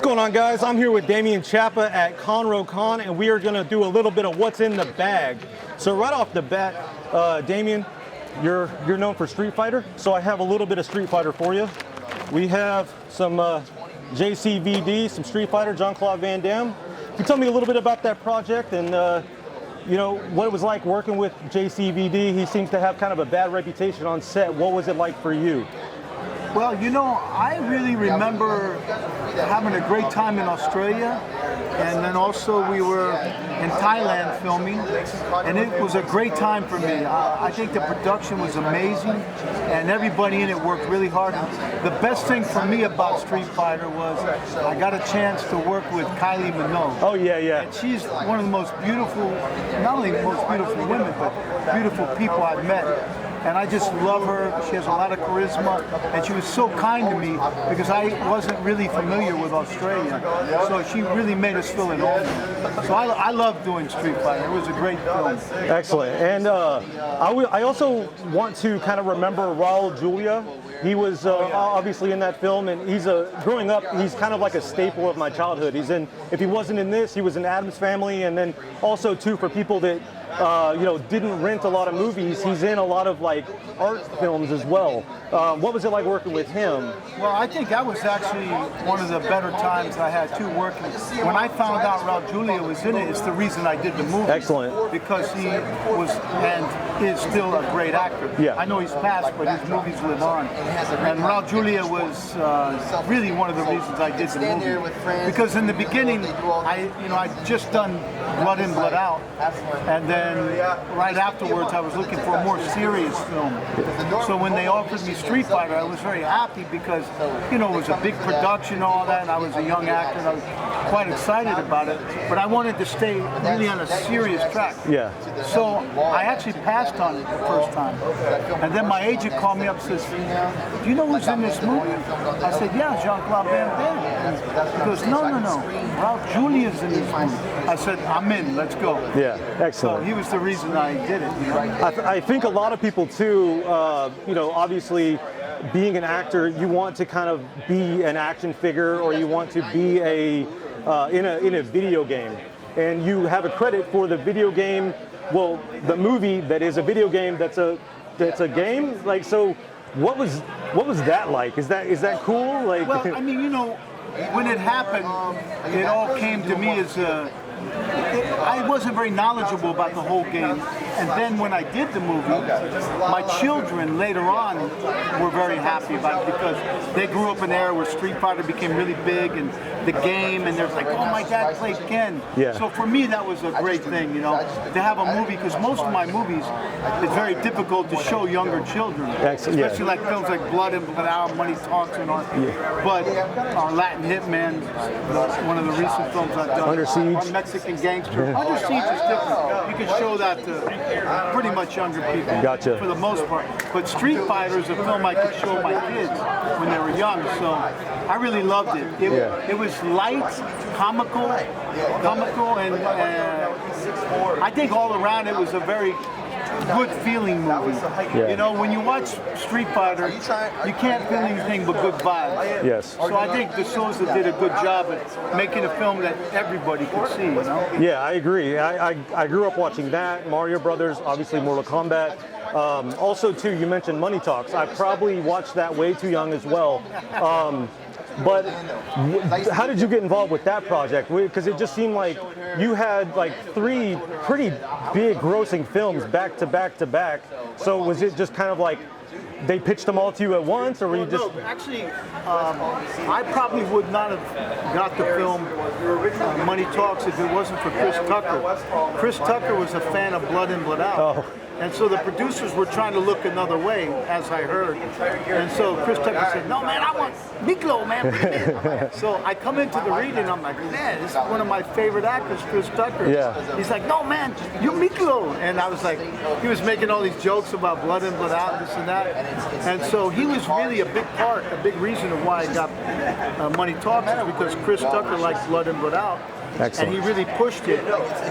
going on, guys? I'm here with Damian Chapa at Conroe Con, and we are going to do a little bit of what's in the bag. So right off the bat, Damian, you're known for Street Fighter, so I have a little bit of Street Fighter for you. We have some JCVD, some Street Fighter, Jean-Claude Van Damme. Can you tell me a little bit about that project and you know, what it was like working with JCVD? He seems to have kind of a bad reputation on set. What was it like for you? Well, you know, I really remember having a great time in Australia, and then also we were in Thailand filming, and it was a great time for me. I think the production was amazing, and everybody in it worked really hard. The best thing for me about Street Fighter was I got a chance to work with Kylie Minogue. Oh, yeah, yeah. And she's one of the most beautiful, not only the most beautiful women, but beautiful people I've met. And I just love her. She has a lot of charisma, and she was so kind to me because I wasn't really familiar with Australia. So she really made us feel at home. So I love doing Street Fighter. It was a great film. Excellent. And I also want to kind of remember Raul Julia. He was obviously in that film, and he's growing up, he's kind of like a staple of my childhood. If he wasn't in this, he was in Addams Family, and then also too for people that you know, didn't rent a lot of movies, he's in a lot of like art films as well. What was it like working with him? Well, I think that was actually one of the better times I had too working. When I found out Raul Julia was in it, it's the reason I did the movie. Excellent. Because he was and is still a great actor. Yeah. I know he's passed, but his movies live on. And Raul Julia was really one of the reasons I did the movie. Because in the beginning, I'd just done Blood In, Blood Out, and then right afterwards, I was looking for a more serious film. So when they offered me Street Fighter, I was very happy because, you know, it was a big production and all that, and I was a young actor, and I was quite excited about it. But I wanted to stay really on a serious track. Yeah. So I actually passed on it the first time. And then my agent called me up and says, "Do you know who's in this movie?" I said, "Yeah, Jean-Claude Van Damme." He goes, "No. Raul Julia's in this movie." I said, "I'm in, let's go." Yeah, excellent. So he was the reason I did it. You know? I think a lot of people too, you know, obviously being an actor, you want to kind of be an action figure, or you want to be in a video game, and you have a credit for the video game. Well, the movie that is a video game that's a game. Like, so what was that like? Is that cool? Like, well, I mean, you know, when it happened, it all came to me as I wasn't very knowledgeable about the whole game, and then when I did the movie, my children later on were very happy about it because they grew up in an era where Street Fighter became really big, and the game, and they're like, "Oh, my dad played Ken." Yeah. So for me, that was a great thing, you know, to have a movie, because most of my movies, it's very difficult to show younger children, especially like films like Blood In, Blood Out, Money Talks, and all. Yeah. But Latin Hitman, one of the recent films I've done, Under Siege. Mexican Gangster. Under Siege is different. You can show that to pretty much younger people. Gotcha. For the most part. But Street Fighter is a film I could show my kids when they were young. So I really loved it. It was light, comical, and I think all around it was a very good feeling movie. Yeah. You know, when you watch Street Fighter, you can't feel anything but good vibes. Yes. So I think De Souza did a good job at making a film that everybody could see, you know? Yeah, I agree. I grew up watching that, Mario Brothers, obviously Mortal Kombat. Also, too, you mentioned Money Talks. I probably watched that way too young as well. But how did you get involved with that project? Because it just seemed like you had like 3 pretty big grossing films back to back to back. So was it just kind of like they pitched them all to you at once, or were you just? No, actually, I probably would not have got the film Money Talks if it wasn't for Chris Tucker. Chris Tucker was a fan of Blood In, Blood Out. Oh. And so the producers were trying to look another way, as I heard. And so Chris Tucker said, "No, man, I want Miklo, man." So I come into the reading, I'm like, "Man, this is one of my favorite actors, Chris Tucker." Yeah. He's like, "No, man, you're Miklo." And I was like, he was making all these jokes about Blood In, Blood Out, this and that. And so he was really a big reason of why I got Money Talks, is because Chris Tucker liked Blood In, Blood Out. Excellent. And he really pushed it.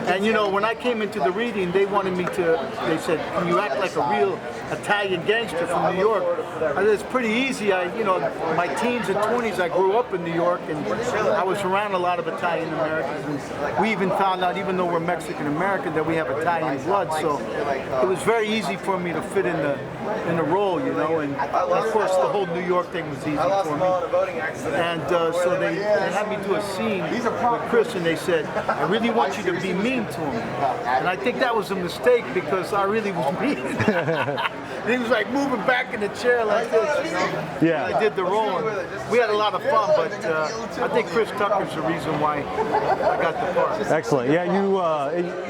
And you know, when I came into the reading, they said, can you act like a real Italian gangster from New York? I said, it's pretty easy. My teens and 20s, I grew up in New York, and I was around a lot of Italian Americans. And we even found out, even though we're Mexican American, that we have Italian blood. So it was very easy for me to fit in the role, you know. And of course, the whole New York thing was easy for me. And so they had me do a scene with Chris, and they said, I really want you to be mean to him. And I think that was a mistake because I really was mean. And he was like moving back in the chair like this, you know. Yeah. I did the role. And we had a lot of fun, but I think Chris Tucker's the reason why I got the part. Excellent. Yeah,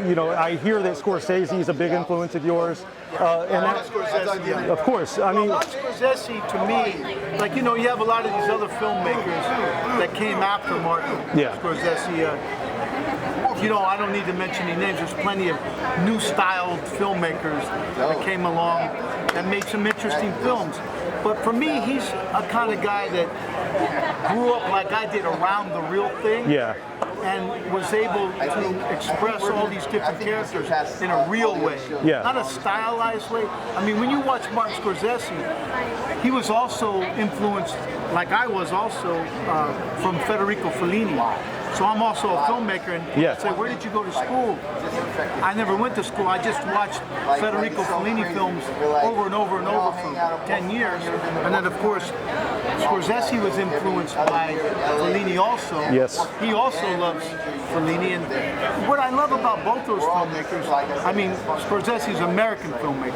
you know, I hear that Scorsese is a big influence of yours. Scorsese, of course. I mean, Scorsese to me, like, you know, you have a lot of these other filmmakers that came after Martin Scorsese. You know, I don't need to mention any names. There's plenty of new styled filmmakers that came along and made some interesting films. But for me, he's a kind of guy that grew up like I did around the real thing. Yeah. And was able to express all these different characters in a real way, not a stylized way. I mean, when you watch Martin Scorsese, he was also influenced, like I was also, from Federico Fellini. So I'm also a filmmaker, and people say, where did you go to school? I never went to school. I just watched Federico Fellini films over and over and over for 10 years. And then, of course, Scorsese was influenced by Fellini also. Yes. He also loves Fellini. And what I love about both those filmmakers, I mean, Scorsese's an American filmmaker.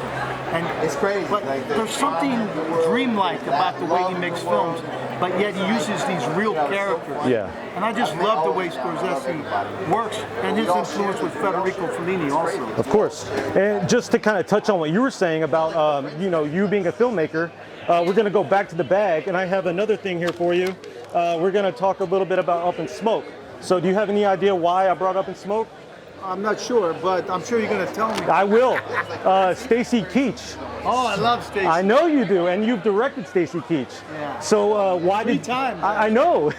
And it's crazy. But there's something dreamlike about the way he makes films, but yet he uses these real characters. Yeah. And I just love the way Scorsese works, and his influence with Federico Fellini also. Of course. And just to kind of touch on what you were saying about, you know, you being a filmmaker, we're going to go back to the bag, and I have another thing here for you. We're going to talk a little bit about Up in Smoke. So do you have any idea why I brought Up in Smoke? I'm not sure, but I'm sure you're going to tell me. I will. Stacy Keach. Oh, I love Stacy. I know you do, and you've directed Stacy Keach. Yeah. So why Three did times. I know?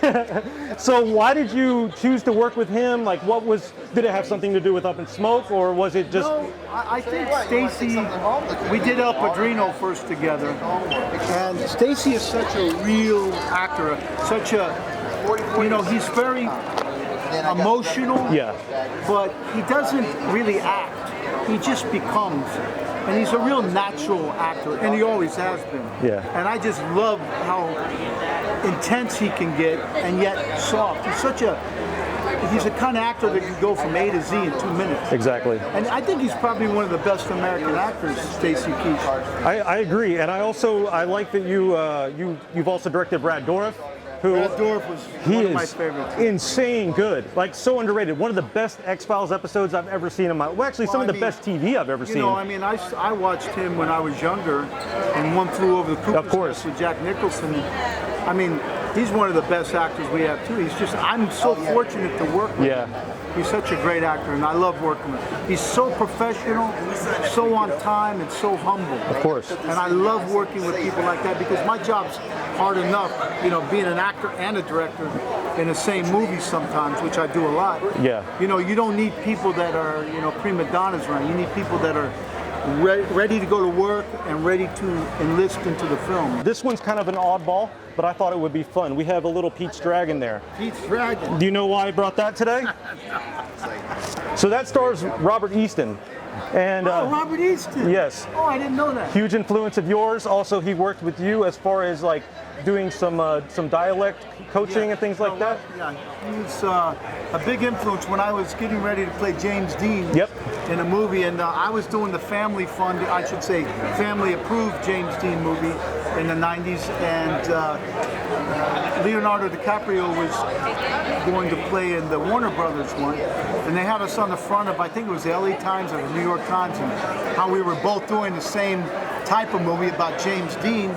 So why did you choose to work with him? Like, did it have something to do with Up in Smoke, or was it just? No, I think Stacy. We did El Padrino first together, and Stacy is such a real actor, such a, you know, he's very emotional. Yeah. But he doesn't really act. He just becomes. And he's a real natural actor, and he always has been. Yeah. And I just love how intense he can get, and yet soft. He's a kind of actor that can go from A to Z in 2 minutes. Exactly. And I think he's probably one of the best American actors, Stacy Keach. I agree, and I like that you've also directed Brad Dourif. Brad Dourif was one of my favorites. Insane good, like so underrated. One of the best X-Files episodes I've ever seen in my. Well, actually, some of the best TV I've ever seen. You know, I mean, I watched him when I was younger, in One Flew Over the Cuckoo's Nest with Jack Nicholson. I mean, he's one of the best actors we have too. I'm so fortunate to work with him. He's such a great actor, and I love working with him. He's so professional, so on time, and so humble. Of course. And I love working with people like that because my job's hard enough, you know, being an actor and a director in the same movie sometimes, which I do a lot. Yeah. You know, you don't need people that are, you know, prima donnas around. You need people that are ready to go to work and ready to enlist into the film. This one's kind of an oddball, but I thought it would be fun. We have a little Pete's Dragon there. Pete's Dragon. Do you know why I brought that today? So that stars Robert Easton. And Robert Easton. Yes. Oh, I didn't know that. Huge influence of yours. Also, he worked with you as far as like doing some dialect coaching and things like that. Yeah, he was a big influence when I was getting ready to play James Dean in a movie, and I was doing the family funded, I should say, family approved James Dean movie in the 90s, and Leonardo DiCaprio was going to play in the Warner Brothers one, and they had us on the front of, I think it was the LA Times or the New York Times, and how we were both doing the same type of movie about James Dean.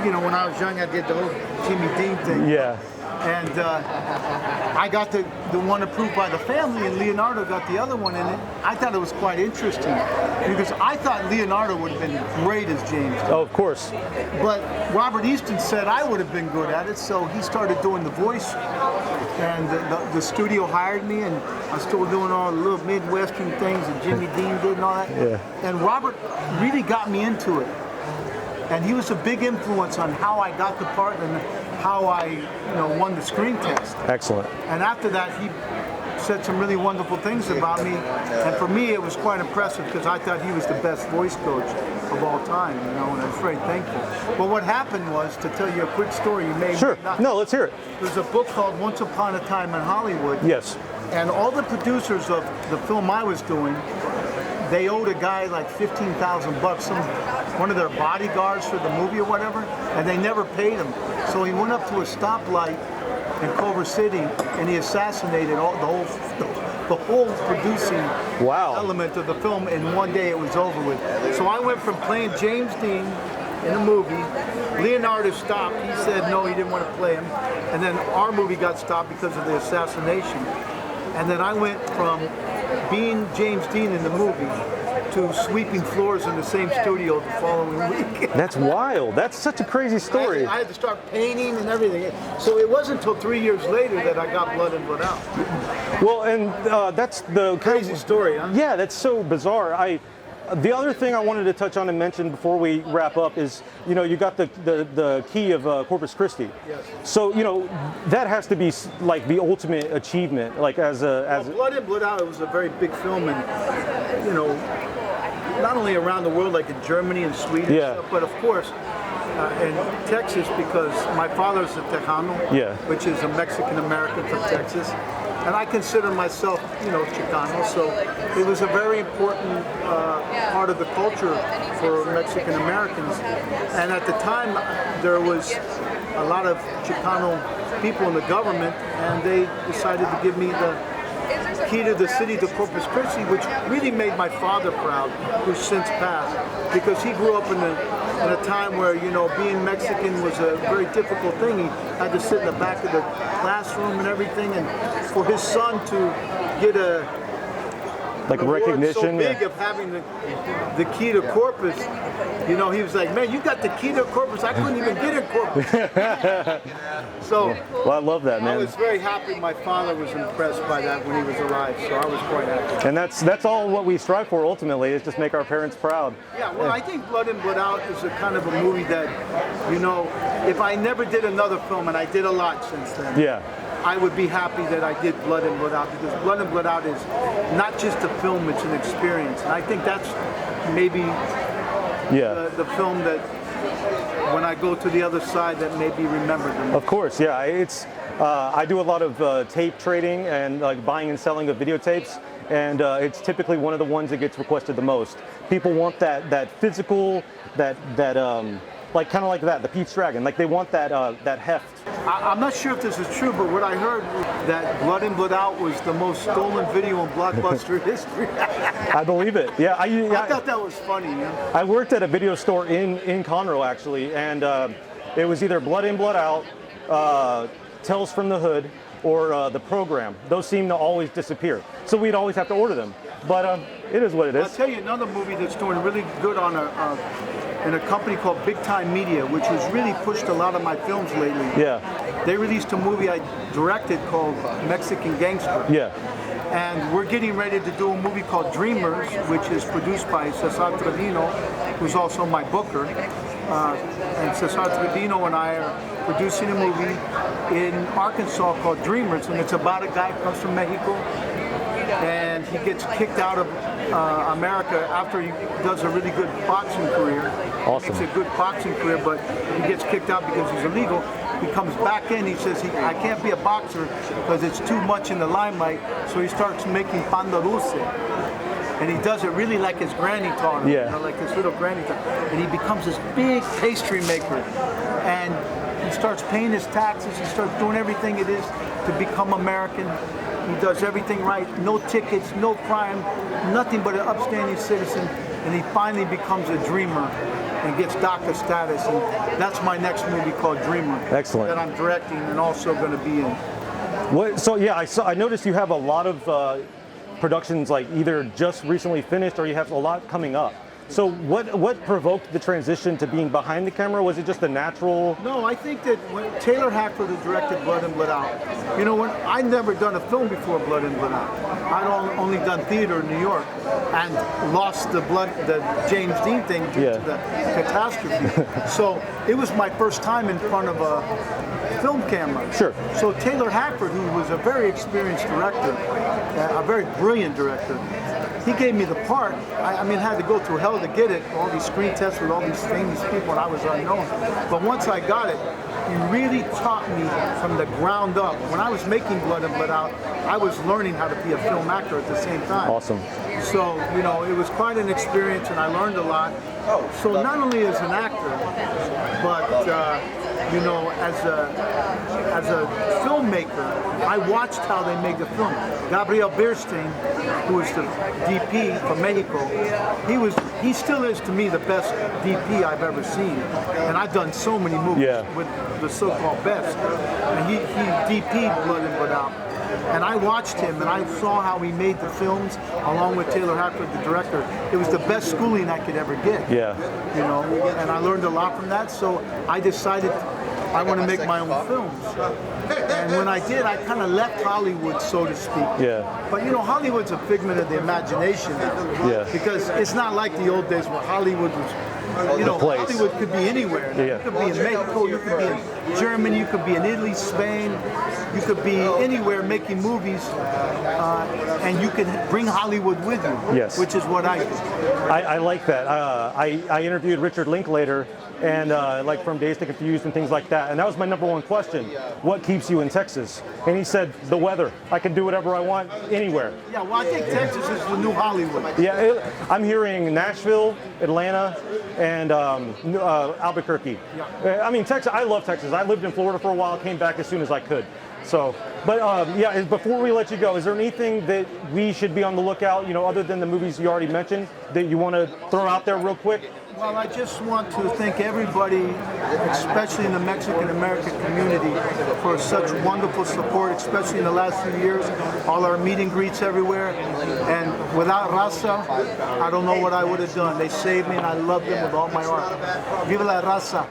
You know, when I was young, I did the whole Jimmy Dean thing. Yeah. And I got the one approved by the family, and Leonardo got the other one. And I thought it was quite interesting because I thought Leonardo would have been great as James. Oh, of course. But Robert Easton said I would have been good at it, so he started doing the voice. And the studio hired me, and I started doing all the little Midwestern things that Jimmy Dean did and all that. Yeah. And Robert really got me into it. And he was a big influence on how I got the part and how I, won the screen test. Excellent. And after that, he said some really wonderful things about me. And for me, it was quite impressive because I thought he was the best voice coach of all time, and I was very thankful. But what happened was, to tell you a quick story, you may Sure. not. No, let's hear it. There's a book called Once Upon a Time in Hollywood. Yes. And all the producers of the film I was doing, they owed a guy like $15,000, one of their bodyguards for the movie or whatever, and they never paid him. So he went up to a stoplight in Culver City and he assassinated the whole producing element of the film, and one day it was over with. So I went from playing James Dean in a movie. Leonardo stopped. He said no, he didn't want to play him. And then our movie got stopped because of the assassination. And then I went from being James Dean in the movie to sweeping floors in the same studio the following week. That's wild. That's such a crazy story. I had to start painting and everything. So it wasn't until 3 years later that I got Blood In, Blood Out. Well, and that's the Crazy story, huh? Yeah, that's so bizarre. The other thing I wanted to touch on and mention before we wrap up is, you got the key of Corpus Christi. Yes. So, that has to be like the ultimate achievement, like Blood In, Blood Out, it was a very big film, and not only around the world, like in Germany and Sweden, and stuff, but of course in Texas, because my father's a Tejano, which is a Mexican American from Texas. And I consider myself, Chicano, so it was a very important part of the culture for Mexican Americans. And at the time, there was a lot of Chicano people in the government, and they decided to give me the key to the city to Corpus Christi, which really made my father proud, who's since passed, because he grew up in a time where, being Mexican was a very difficult thing. He had to sit in the back of the classroom and everything, and for his son to get a recognition so big of having the key to Corpus, he was like, man, you got the key to Corpus. I couldn't even get in Corpus. So well, I love that, man. I was very happy. My father was impressed by that when he was alive, so I was quite happy. And that's all what we strive for ultimately, is just make our parents proud. Yeah, well, I think Blood In, Blood Out is a kind of a movie that, if I never did another film, and I did a lot since then, I would be happy that I did Blood In, Blood Out, because Blood In, Blood Out is not just a film, it's an experience. And I think that's maybe the film that, when I go to the other side, that may be remembered. Of course, yeah. It's I do a lot of tape trading and like buying and selling of videotapes, and it's typically one of the ones that gets requested the most. People want that physical, like kind of like that, the Pete's Dragon. Like they want that heft. I'm not sure if this is true, but what I heard, that Blood In, Blood Out was the most stolen video in blockbuster history. I believe it. Yeah, I thought that was funny. I worked at a video store in Conroe actually, and it was either Blood In, Blood Out, Tales from the Hood, or The Program. Those seem to always disappear, so we'd always have to order them. But it is what it is. I'll tell you another movie that's doing really good on in a company called Big Time Media, which has really pushed a lot of my films lately. Yeah. They released a movie I directed called Mexican Gangster. Yeah. And we're getting ready to do a movie called Dreamers, which is produced by Cesar Trevino, who's also my booker. And Cesar Trevino and I are producing a movie in Arkansas called Dreamers, and it's about a guy who comes from Mexico, and he gets kicked out of America after he does a really good boxing career. Awesome. He makes a good boxing career, but he gets kicked out because he's illegal. He comes back in, he says, I can't be a boxer because it's too much in the limelight, so he starts making pan de dulce. And he does it really like his granny taught him, like his little granny taught him. And he becomes this big pastry maker. And he starts paying his taxes, he starts doing everything it is to become American. He does everything right, no tickets, no crime, nothing but an upstanding citizen, and he finally becomes a dreamer. and gets DACA status. And that's my next movie called Dreamer. Excellent. That I'm directing and also going to be in. So yeah, I noticed you have a lot of productions like either just recently finished or you have a lot coming up. So what provoked the transition to being behind the camera? Was it just a natural? No, I think that when Taylor Hackford had directed Blood In, Blood Out, you know, when I'd never done a film before Blood In, Blood Out. I'd only done theater in New York and lost the James Dean thing due to the catastrophe. So it was my first time in front of a film camera. Sure. So Taylor Hackford, who was a very experienced director, a very brilliant director, he gave me the part. I mean, had to go through hell to get it, all these screen tests with all these famous people, and I was unknown. But once I got it, he really taught me from the ground up. When I was making Blood In, Blood Out, I was learning how to be a film actor at the same time. Awesome. So, you know, it was quite an experience, and I learned a lot. So not only as an actor, but you know, as a filmmaker, I watched how they make the film. Gabriel Bierstein, who was the DP from Mexico, he still is to me the best DP I've ever seen. And I've done so many movies with the so-called best. And he DP'd Blood In, Blood Out. And I watched him and I saw how he made the films along with Taylor Hackford, the director. It was the best schooling I could ever get. Yeah. You know, and I learned a lot from that, so I decided I want to make my own films. And when I did, I kind of left Hollywood, so to speak. Yeah. But you know, Hollywood's a figment of the imagination now. Yeah. Because it's not like the old days where Hollywood was, you know, Hollywood could be anywhere. Yeah. You could be in Mexico, you could be in Germany, you could be in Italy, Spain, you could be anywhere making movies, and you can bring Hollywood with you. Yes. Which is what I do. I like that. I interviewed Richard Linklater, and like from Days to Confused and things like that, and that was my number one question. What keeps you in Texas? And he said, the weather. I can do whatever I want anywhere. Yeah, well, I think Texas is the new Hollywood. Yeah, I'm hearing Nashville, Atlanta, and Albuquerque. I mean, Texas. I love Texas. I lived in Florida for a while, came back as soon as I could. So, but yeah, before we let you go, is there anything that we should be on the lookout, you know, other than the movies you already mentioned, that you want to throw out there real quick? Well, I just want to thank everybody, especially in the Mexican-American community, for such wonderful support, especially in the last few years. All our meet and greets everywhere. And without Raza, I don't know what I would have done. They saved me, and I love them with all my heart. Viva la Raza!